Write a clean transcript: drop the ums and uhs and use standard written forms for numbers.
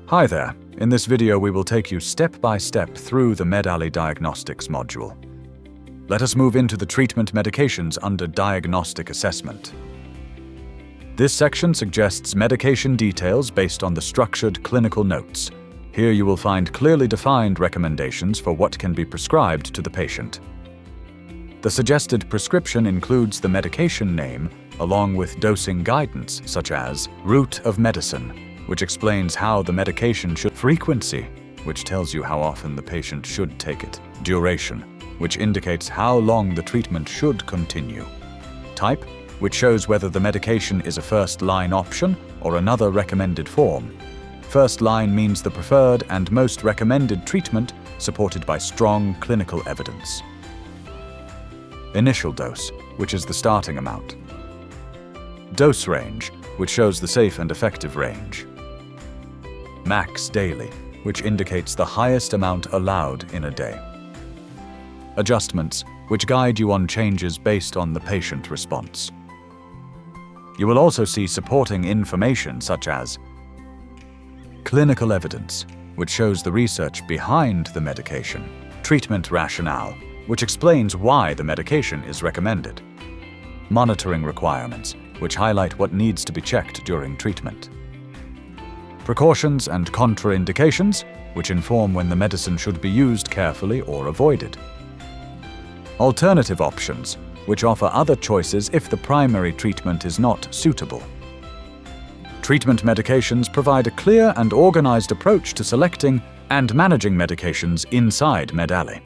Hi there. In this video, we will take you step by step through the MedAlly Diagnostix module. Let us move into the treatment medications under diagnostic assessment. This section suggests medication details based on the structured clinical notes. Here you will find clearly defined recommendations for what can be prescribed to the patient. The suggested prescription includes the medication name along with dosing guidance such as route of medicine, which explains how the medication should, frequency, which tells you how often the patient should take it, duration, which indicates how long the treatment should continue, type, which shows whether the medication is a first-line option or another recommended form. First line means the preferred and most recommended treatment supported by strong clinical evidence. Initial dose, which is the starting amount. Dose range, which shows the safe and effective range. Max daily, which indicates the highest amount allowed in a day. Adjustments, which guide you on changes based on the patient response. You will also see supporting information such as clinical evidence, which shows the research behind the medication. Treatment rationale, which explains why the medication is recommended. Monitoring requirements, which highlight what needs to be checked during treatment. Precautions and contraindications, which inform when the medicine should be used carefully or avoided. Alternative options, which offer other choices if the primary treatment is not suitable. Treatment medications provide a clear and organized approach to selecting and managing medications inside MedAlly.